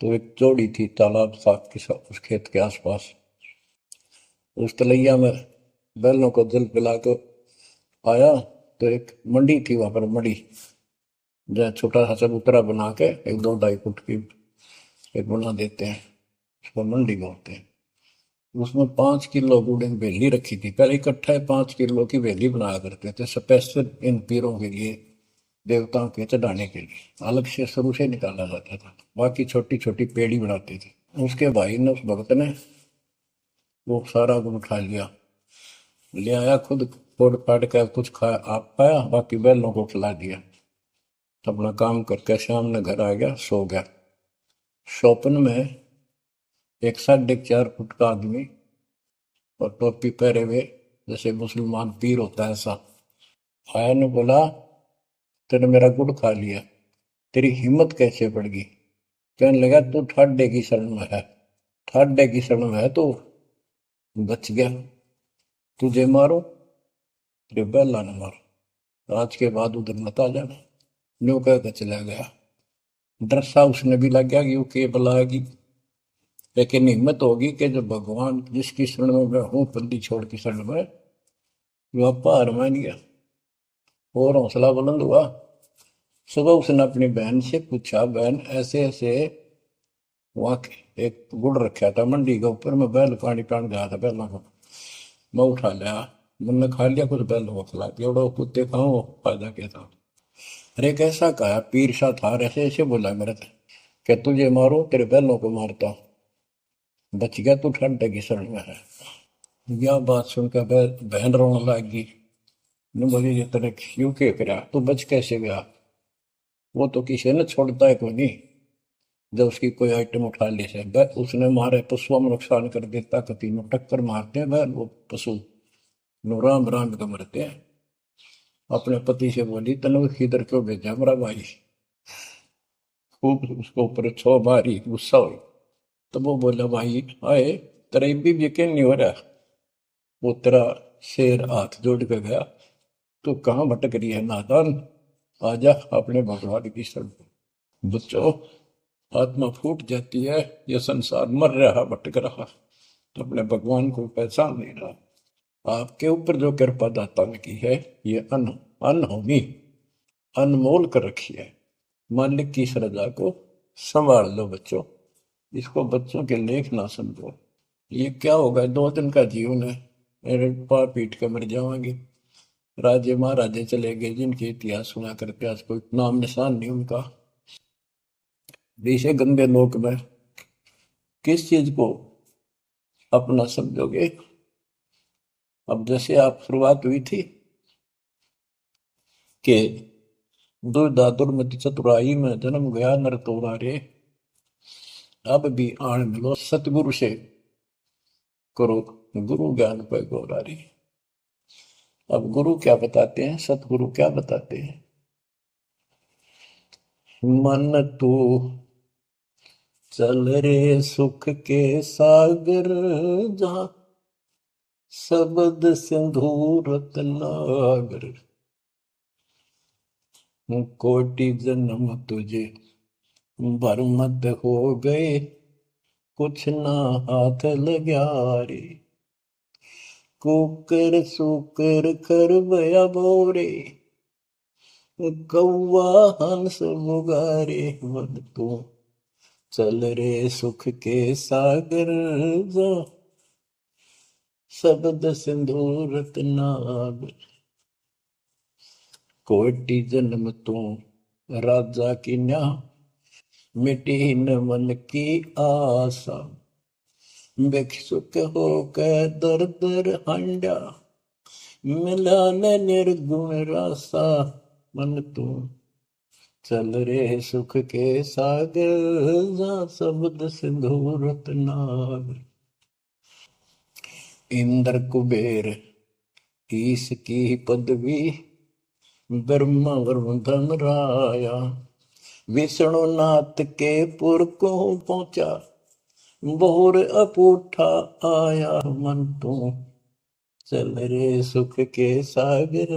तो एक जोड़ी थी तालाब था उस खेत के आसपास। उस तलैया में बैलों को जल पिला कर आया, तो एक मंडी थी वहां पर, मंडी जहाँ छोटा सा चबूतरा बना के 1-2 ढाई फुट की एक बना देते हैं, उसको मंडी बोलते हैं। उसमें 5 किलो गुड़ की वेली रखी थी, पहले इकट्ठा 5 किलो की वेली बनाया करते थे स्पेशल इन पीरों के लिए, देवताओं के चढ़ाने के लिए अलग से शुरू से निकाला जाता था। बाकी छोटी छोटी पेड़ी बनाते थे। उसके भाई ने, उस भक्त ने, वो सारा गुड़ उठा लिया, ले आया, खुद फोड़ फाड़ कर कुछ खाया, आप खाया, बाकी बैलों को खिला दिया। अपना काम करके शाम में घर आ गया, सो गया। स्वप्न में एक 4.5 फुट का आदमी और टोपी पहरे हुए, जैसे मुसलमान पीर होता है ऐसा, आया ने बोला, तेने मेरा गुड़ खा लिया, तेरी हिम्मत कैसे बढ़ गई? कहने लगा, तू ठाडे की शरण में है, ठाडे की शरण में है तो बच गया, तुझे मारो, तेरे बैला न मारो, आज के बाद उधर मत आ जाना। न्यू कह के चला गया। डर सा उसने भी लग गया कि वो के बुलाएगी, लेकिन हिम्मत होगी कि जब भगवान जिसकी शरण में मैं हूँ, बंदी छोड़ की शरण में, वो हार मान गया और हौसला बुलंद हुआ। सुबह उसने अपनी बहन से पूछा, बहन ऐसे ऐसे, वहां एक गुड़ रखा था मंडी के ऊपर, मैं बैल पानी पान गया था बैलों को, मैं उठा लिया, मैंने खा लिया, कुछ बैलों को खिला दिया, और कुत्ते खाओ, फायदा क्या था? अरे कैसा कहा पीर सा था, ऐसे ऐसे बोला मेरे से, क्या तुझे मारो, तेरे बैलों को मारता, बच गया तू ठंडे की शरण में है। यह बात सुनकर बहन रोने लगी। ने बोली, ये तेरे क्यों के करा, तू बच कैसे गया? वो तो किसी ने छोड़ता है कोई नहीं, जब उसकी कोई आइटम उठा ली से उसने मारे पशुओं में नुकसान कर देता, कभी नु टक्कर मारते हैं बैल, वो पशु नु राम राम का मरते हैं। अपने पति से बोली, तनु किधर क्यों भेजा मेरा भाई? खूब उसको ऊपर छो मारी, गुस्सा हुई। तो वो बोला, भाई आए, तेरा भी यकीन नहीं हो रहा? वो तेरा शेर हाथ जोड़ के गया, तू कहाँ भटक रही है नादान, आजा अपने भगवान की शरण। बच्चों, आत्मा फूट जाती है, यह संसार मर रहा, भटक रहा, तो अपने भगवान को पहचान नहीं रहा। आपके ऊपर जो कृपा दाता ने की है, ये अनहोनी, अनमोल कर रखी है। मालिक की श्रद्धा को संभाल लो बच्चों, इसको बच्चों के लेख ना समझो। ये क्या होगा, 2 दिन का जीवन है, मेरे पार पीट के मर जाओगे। राजे महाराजे चले गए, जिनके इतिहास सुना करके आज कोई नाम निशान नहीं उनका। इसे गंदे लोक में किस चीज को अपना समझोगे? अब जैसे आप शुरुआत हुई थी कि दुर्दादुर मति चतुराई में जन्म गया नर तोरा रे, अब भी आण मिलो सतगुरु से, करो गुरु ज्ञान पे गौरारी। अब गुरु क्या बताते हैं, सतगुरु क्या बताते हैं? मन तू चल रे सुख के सागर, जहां शब्द सिंधु रत्नागर, कोटि जन्म तुझे बरमत हो गए, कुछ ना हाथ लग्या रे। कुकर सुकर कर बया बोरे, कौआ हंस मुगारे। मन तू चल रे सुख के सागर, जा शब्द सिंधु रत्नागर। कोटि जन्म तू राजा की न्या, मिटी न मन की आशा। भिक्षुक होकर दर दर हंडा, मिला न निर्गुण रासा। मन तू चल रे सुख के सागर, जा शब्द सिंधु रत्नागर। इंद्र कुबेर ईश की पदवी, ब्रह्मा वरुण धन राया। विष्णु नाथ के पुर को पहुंचा, बोर अपूठा आया। मन तू चल रे सुख के सागर,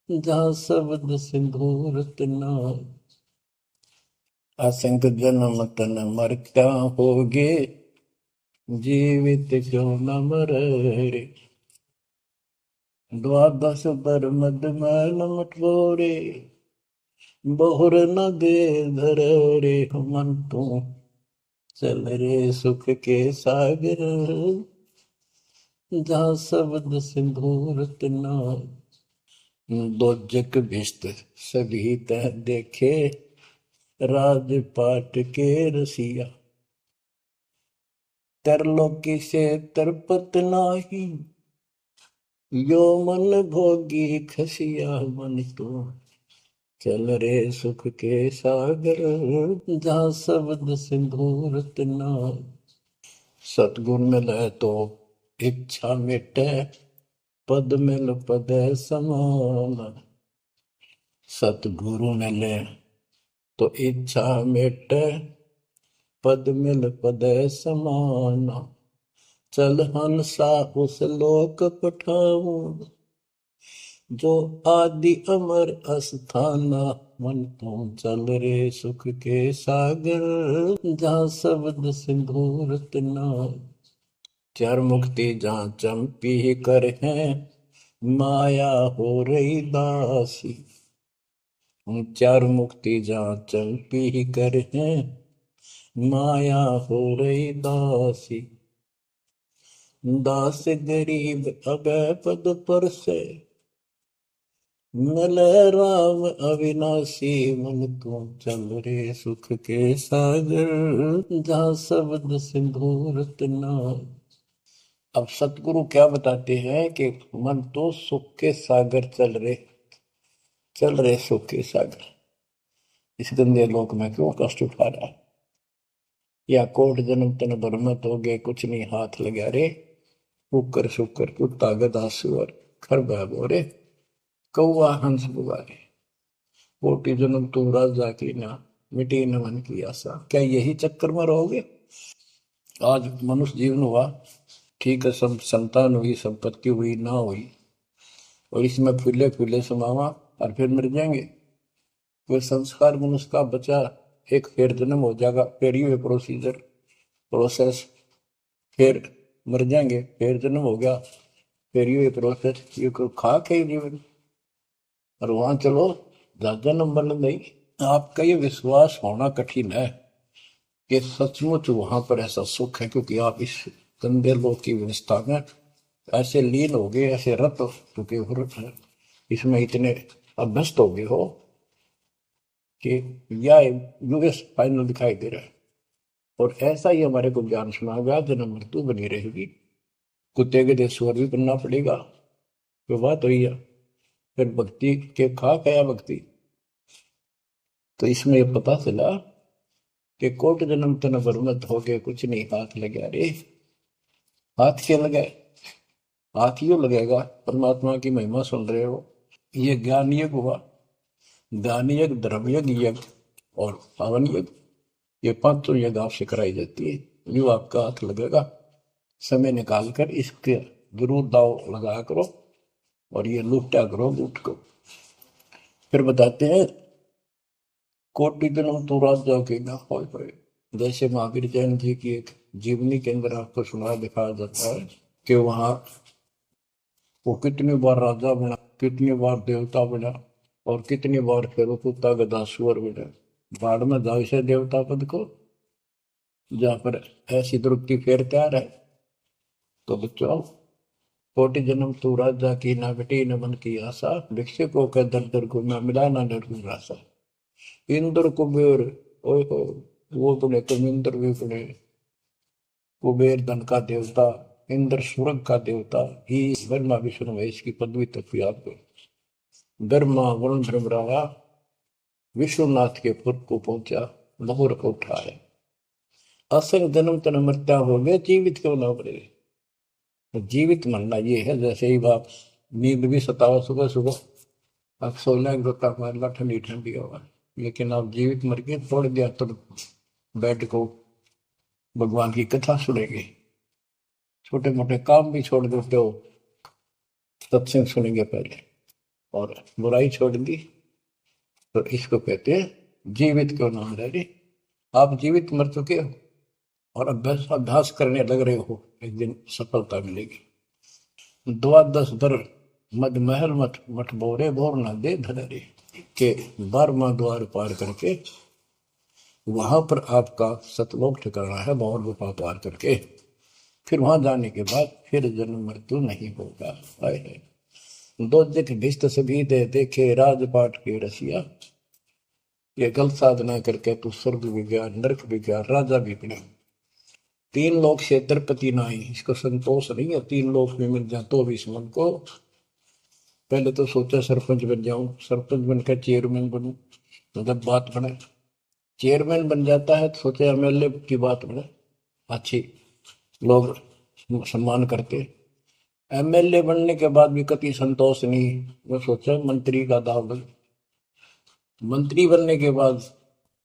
जहाँ शब्द सिंधु रत्नागर। असंख्य जन्म तन मर क्या होगे, जीवित क्यों न मरे। द्वादश बर मद मैल मटोरे, बहुर न दे धर रे। मन तू चल रे सुख के सागर, जहाँ शब्द सिंधु रत्नागर। दोजक भिष्ट सभी तह देखे, राजपाट के रसिया। तरलोकी से तरपत नाही, यो मन भोगी खसिया। मन तो चल रे सुख के सागर, जहाँ शब्द सिंधु रत्नागर। सतगुर मिले तो इच्छा मिटे, पद मिल पद समान। सतगुरु मिले तो इच्छा मिटे, पद मिल पद समान। चल हंसा उस लोक पठाऊं, जो आदि अमर अस्थाना। मन तू चल रे सुख के सागर, जहाँ शब्द सिंधु रत्नागर। चार मुक्ति जहाँ चंपी कर है, माया हो रही दासी। चार मुक्ति जहाँ चंपी कर है, माया हो रही दासी। दास गरीब अभय पद पर से, मिल राम अविनाशी। मन तू चल रे सुख के सागर, जहाँ शब्द सिंधु रत्नागर। अब सतगुरु क्या बताते हैं कि मन तो सुख के सागर चल रहे सुख के सागर। इस गंदे लोक में क्यों कष्ट उठा रहा है, या कोट जन्म तन बरमत हो गए, कुछ नहीं हाथ लगा रे। कुकर शुकर कुत्ता गधा सुअर खर बोरे, कौआ हंस बुगारे। कोटि जन्म तू राजा की ना, मिटी न मन की आशा। क्या यही चक्कर में रहोगे? आज मनुष्य जीवन हुआ, ठीक है, सब संतान हुई, संपत्ति हुई ना हुई, और इसमें फूले फूले समावा और फिर मर जाएंगे। कोई संस्कार मनुष्य का बचा, एक फिर जन्म हो जाएगा, फिर ये प्रोसीजर प्रोसेस, फिर मर जाएंगे, फिर जन्म हो गया, फिर ये प्रोसेस। ये कोई खाक है जीवन? और वहां चलो ज्यादा नंबर नहीं। आपका ये विश्वास होना कठिन है कि सचमुच वहां पर ऐसा सुख है, क्योंकि आप इस गंदे लोक की व्यवस्था में ऐसे लीन हो गए, ऐसे रत हो चुके हो, इसमें इतने अभ्यस्त हो गए हो कि यह यूएस फाइनल दिखाई दे रहा है। और ऐसा ही हमारे को ज्ञान सुना गया, जन्म मृत्यु बनी रहेगी, कुत्ते के देश स्वर भी बनना पड़ेगा। तो बात हुई है, फिर भक्ति के खा गया भक्ति। तो इसमें यह पता चला कि कोट जन्म तन बरमत हो गए, कुछ नहीं हाथ लगे रे। हाथ क्या लगे? हाथ यूं लगेगा, परमात्मा की महिमा सुन रहे हो, ये ज्ञान यज्ञ हुआ, दान यज्ञ, धर्म यज्ञ, यज्ञ और पावन यज्ञ, ये पांचों यज्ञ आपसे कराई जाती है। यूं आपका हाथ लगेगा, समय निकाल कर इसके जरूर दाव लगाया करो और ये लूटा करो लूट को। फिर बताते हैं कोटि जन्म तू राजा के ना होए होए। जैसे महावीर जैन जी की एक जीवनी के अंदर आपको सुना दिखाया जाता है कि वहां वो कितनी बार राजा बना, कितनी बार देवता बना और कितनी बार फिर वो कुत्ता गधा सुअर बना। बाढ़ में जाओ इसे देवता पद को, जहां पर ऐसी द्रुपति फेर तैयार है। तो बच्चों कोटि जन्म तू राजा की ना बेटी न मन की आशा, भिक्षुक को कह दर दर को ना मिला ना डर को रासा। इंद्र कुबेर ओए हो, वो बने तुम इंद्र भी बने। कुबेर धन का देवता, इंद्र स्वर्ग का देवता ही ब्रह्मा विष्णु महेश की पदवी तक याद करो। ब्रह्मा वरुण भ्रमरावा विश्वनाथ के पुर को पहुंचा, बहुर को उठाया। असंग जन्म तन मृत्या हो गया, जीवित क्यों ना बने। जीवित मरना ये है जैसे ही आप नींद भी सताओ सुबह सुबह आप सोलह गोता मारना ठंडी ठंडी होगा, लेकिन आप जीवित मर के छोड़ दिया तो बेड को भगवान की कथा सुनेंगे, छोटे मोटे काम भी छोड़ देते हो, सत्संग सुनेंगे पहले, और बुराई छोड़ दी तो इसको कहते हैं जीवित क्यों ना रह रहे। आप जीवित मर चुके हो और अभ्यास अभ्यास करने लग रहे हो, एक दिन सफलता मिलेगी। द्वादश दर मद महल मठ मठ बोरे बोर न दे धरे के 12वां द्वार पार करके वहां पर आपका सतलोक ठिकाना है, बहुत गुफा पार करके फिर वहां जाने के बाद फिर जन्म मृत्यु नहीं होगा। है दो दिख भिष्ट सभी दे देखे राजपाट के रसिया, ये गलत साधना करके तू स्वर्ग भी गया नरक भी गया राजा भी बना। तीन लोग से द्रपति नाई, इसको संतोष नहीं है, तीन लोग भी मिल जाए तो भी इस मन को। पहले तो सोचा सरपंच बन जाऊं, सरपंच बनकर चेयरमैन बनूं, जब बात बने चेयरमैन बन जाता है तो सोचा एमएलए की बात बने, अच्छी लोग सम्मान करते। एमएलए बनने के बाद भी कभी संतोष नहीं, वो सोचा मंत्री का दाव बन। मंत्री बनने के बाद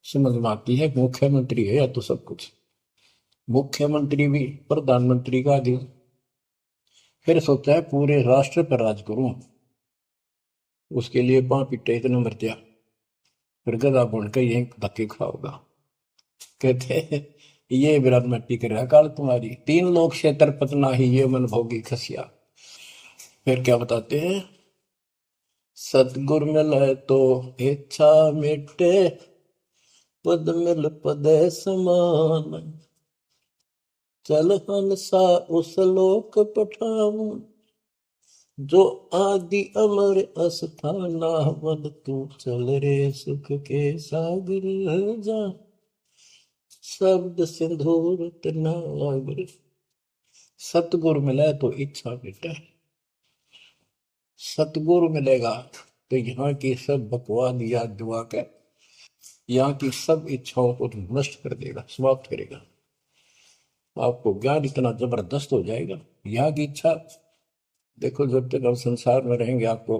समझ में आती है मुख्यमंत्री है या तो सब कुछ, मुख्यमंत्री भी प्रधानमंत्री का अधिक। फिर सोचा है पूरे राष्ट्र पर राज करूं, उसके लिए पांव पिट्टे इतने मर दिया, फिर गधा बनकर यही धक्के खाओगा। कहते हैं ये विराट मट्टी कर रहा काल तुम्हारी, तीन लोग से तरपत ही ये मन भोगी खसिया। फिर क्या बताते हैं, सतगुर मिले तो इच्छा मिटे, पद मिल पद समान, चल हंसा उस लोक पठाऊं, जो आदि अमर अस्थाना, मन तू चल रे सुख के सागर जा, शब्द सिंधूर नागर। सतगुरु मिले तो इच्छा मिटे, सतगुरु मिलेगा तो यहाँ की सब बकवाद याद दुआ के यहाँ की सब इच्छाओं को नष्ट कर देगा, समाप्त करेगा। आपको ज्ञान इतना जबरदस्त हो जाएगा। यहाँ की इच्छा देखो, जब तक हम संसार में रहेंगे आपको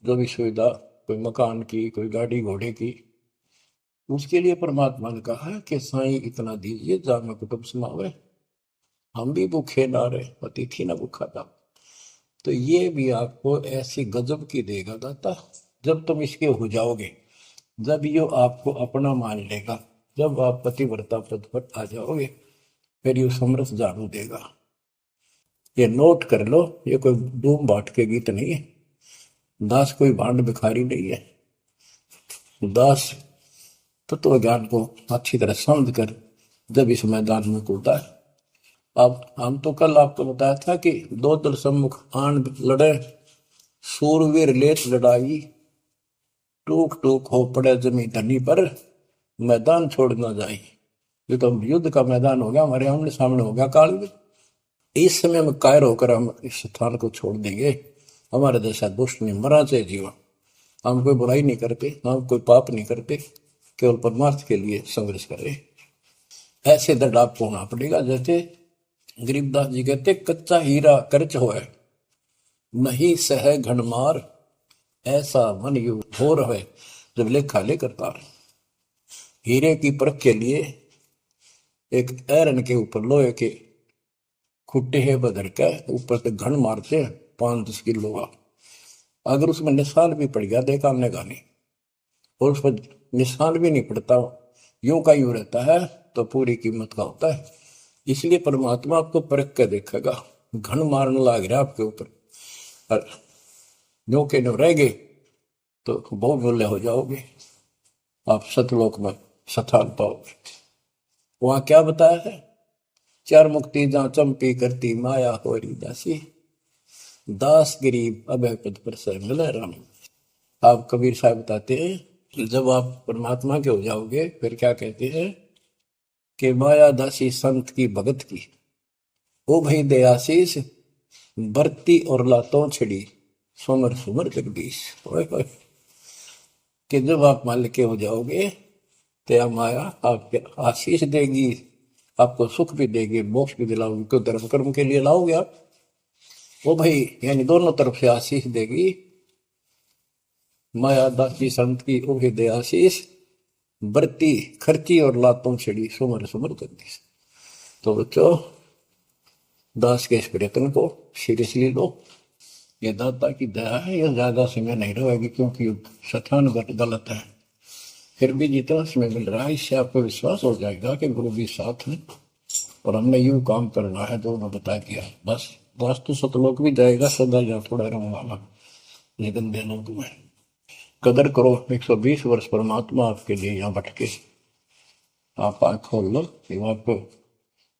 जो भी सुविधा, कोई मकान की कोई गाड़ी घोड़े की, उसके लिए परमात्मा ने कहा है कि साईं इतना दीजिए जामे कुटुंब समावे, हम भी भूखे ना रहे, अतिथि ना भूखा था। तो ये भी आपको ऐसी गजब की देगा दाता, जब तुम इसके हो जाओगे, जब ये आपको अपना मान लेगा, जब आप पतिव्रता पद पर आ जाओगे, फिर ये समरस झाड़ू देगा। ये नोट कर लो, ये कोई डूम बाट के गीत नहीं है, दास कोई भांड भिखारी नहीं है। दास तत्व ज्ञान को अच्छी तरह समझ कर जब इस मैदान में कूदा है। अब हम तो कल आपको बताया था कि दो दल सम्मुख आन लड़े, सूरवीर लेत लड़ाई, टूक टूक हो पड़े जमी धनी पर, मैदान छोड़ ना जाए। ये तो युद्ध का मैदान हो गया, हमारे आमने सामने हो गया काल में। इस समय में कायर होकर हम इस स्थान को छोड़ देंगे, हमारे जैसा दुष्ट नहीं मरा चाहे जीवा। हम कोई बुराई नहीं करते, हम कोई पाप नहीं करते, केवल परमार्थ के लिए संघर्ष करें। ऐसे दृढ़ आपको होना पड़ेगा। जैसे गरीबदास जी कहते, कच्चा हीरा करच होए, नहीं सह घनमार, ऐसा मन यू घोर है जब लेखा ले करतार। हीरे की परख के लिए एक ऐरन के ऊपर लोहे के खुट्टे है बदर के ऊपर से घन मारते 5-10 किलो का। अगर उसमें निशान भी पड़ गया देखा हमने का नहीं, और उस पर निशान भी नहीं पड़ता, यूं का यूं रहता है, तो पूरी कीमत का होता है। इसलिए परमात्मा आपको परख के देखेगा। घन मारने लग रहा आपके ऊपर और यूं के नो रह गए तो बहुत मूल्य हो जाओगे, आप सतलोक में स्थान पाओगे। वहां क्या बताया है, चार मुक्ति जहां चंपी करती माया हो रही दासी, दास गरीब अभय पद पर से मिले राम। आप कबीर साहब बताते हैं जब आप परमात्मा के हो जाओगे फिर क्या कहते हैं कि माया दासी संत की भगत की, ओ भाई दे आशीष बरती और लातों छिड़ी सुमर सुमर जगदीश। ओए होए, कि जब आप मान के हो जाओगे तो यह माया आपको आशीष देगी, आपको सुख भी देगी, मोक्ष भी दिलाओगी। क्यों धर्म कर्म के लिए लाओगे आप, वो भाई यानी दोनों तरफ से आशीष देगी। माया दासी संत की ओहे दे आशीष बरती खर्ची और लातों छिड़ी सुमर सुमर जगदीश। तो बच्चों दास के इस प्रयत्न को सीरियसली लो, ये दाता की दया है, ये ज्यादा समय नहीं रहेगी क्योंकि स्थान गलत है। फिर भी जितना समय मिल रहा है इससे आपको विश्वास हो जाएगा कि गुरु भी साथ है और हमने यूं काम करना है जो उन्होंने बता दिया। बस वास्तु सतलोक भी जाएगा, सदा जा थोड़ा रहूंगा लेकिन दे लोग में कदर करो। 120 वर्ष परमात्मा आपके लिए यहाँ भटके, आप आँख खोल लो, आपको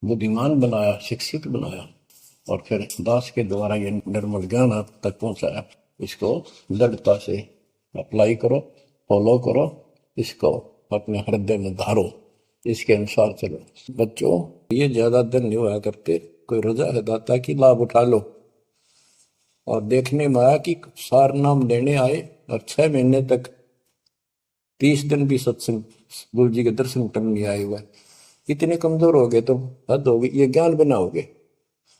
बुद्धिमान बनाया, शिक्षित बनाया और फिर दास के द्वारा ये निर्मल ज्ञान आप तक पहुंचाया। इसको दृढ़ता से अप्लाई करो, फॉलो करो, इसको अपने हृदय में धारो, इसके अनुसार चलो। बच्चों ये ज्यादा दिन नहीं होया करते, कोई रजा है दाता की लाभ उठा लो। और देखने में आया कि सार नाम लेने आए और 6 महीने तक 30 दिन भी सत्संग गुरु जी के दर्शन करने नहीं आए हुए, इतने कमजोर हो गए तो हद होगी। ये ज्ञान बनाओगे,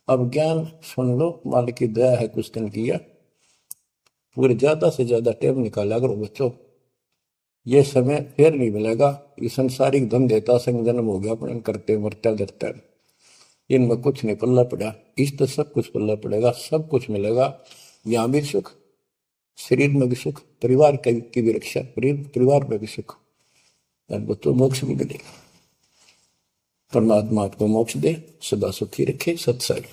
अब ज्ञान सुन लो, मालिक की दया है कुछ दिन किया, पूरे ज्यादा से ज्यादा टाइम निकाला करो बच्चों, ये समय फिर नहीं मिलेगा। ये संसारिक धन देता संग जन्म हो गया अपने करते मरते डरते, इनमें कुछ नहीं पल्ला पड़ा, इस तो सब कुछ पल्ला पड़ेगा, सब कुछ मिलेगा। यहाँ भी सुख, शरीर में भी सुख, परिवार की भी रक्षा, परिवार में भी सुख, बच्चों मोक्ष भी मिलेगा। परमात्मा आपको मोक्ष दे, सदा सुखी रखे। सत्संग।